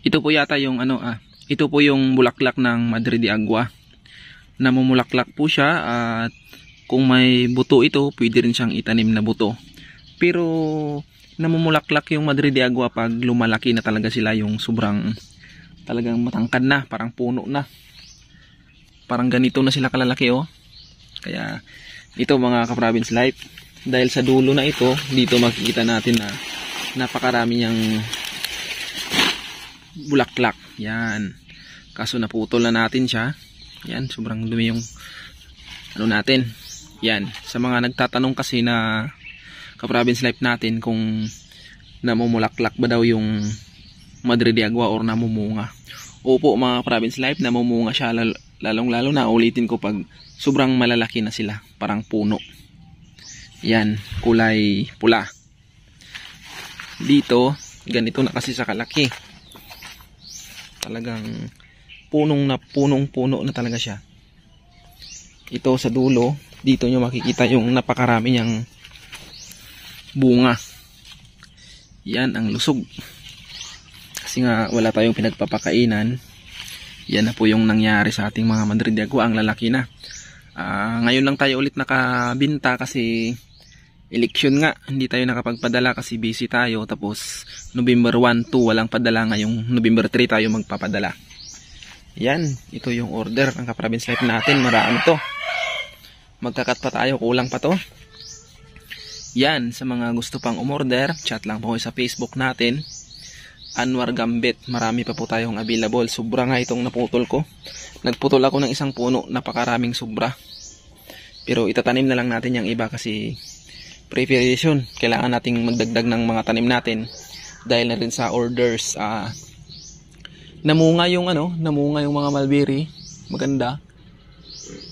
Ito po yata yung ito po yung bulaklak ng Madre de Agua. Namumulaklak po siya at kung may buto ito, pwede rin siyang itanim na buto. Pero namumulaklak yung Madre de Agua pag lumalaki na talaga sila, yung sobrang talagang matangkad na, parang puno na. Parang ganito na sila kalalaki oh. Kaya ito mga ka-Province Life, dahil sa dulo na ito, dito makikita natin na napakarami niyang bulaklak. Yan. Kaso naputol na natin siya. Yan, sobrang dumi yung natin. Yan. Sa mga nagtatanong kasi na ka-Province Life natin kung namumulaklak ba daw yung Madre de Agua or namumunga. Opo mga Province Life, namumunga siya, lalong-lalo na ulitin ko pag sobrang malalaki na sila, parang puno. Yan, kulay pula. Dito, ganito na kasi sa kalaki. Talagang punong-puno na talaga siya. Ito sa dulo, dito nyo makikita yung napakarami niyang bunga. Yan ang lusog. Kasi nga wala tayong pinagpapakainan. Yan na po yung nangyari sa ating mga Madre de Agua, ang lalaki na. Ngayon lang tayo ulit nakabinta kasi eleksyon nga, hindi tayo nakapagpadala kasi busy tayo. Tapos November 1, 2 walang padala, ngayong November 3 tayo magpapadala. Yan, ito yung order ng ka-Province Life natin. Marami to, magkakat pa tayo, kulang pa to. Yan, sa mga gusto pang umorder, chat lang po sa Facebook natin, Anwar Gambit. Marami pa po tayong available. Sobra nga itong naputol ko. Nagputol ako ng isang puno, napakaraming sobra. Pero itatanim na lang natin yung iba kasi preparation. Kailangan nating magdagdag ng mga tanim natin dahil na rin sa orders. Namunga yung namunga yung mga mulberry. Maganda.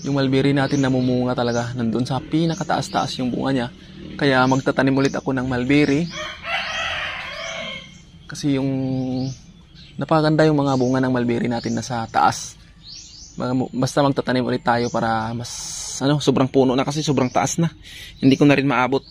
Yung mulberry natin namumunga talaga. Nandun sa pinakataas-taas yung bunga niya. Kaya magtatanim ulit ako ng mulberry. Kasi yung napakaganda yung mga bunga ng mulberry natin nasa taas. Basta magtatanim ulit tayo para mas sobrang puno na kasi sobrang taas na. Hindi ko na rin maabot.